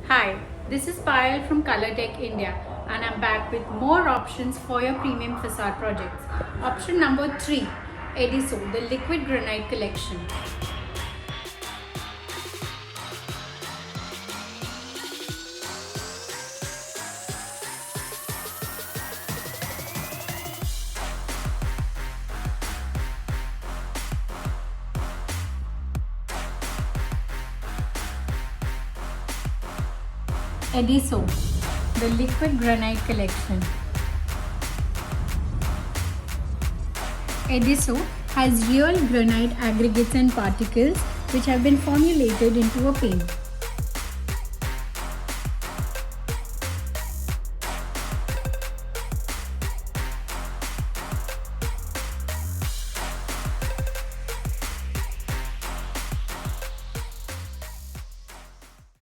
Hi, this is Payal from Colortek India and I'm back with more options for your premium facade projects. Option number 3, Edisso, the Liquid Granite Collection. Edisso, the Liquid Granite Collection. Edisso has real granite aggregates and particles which have been formulated into a paint.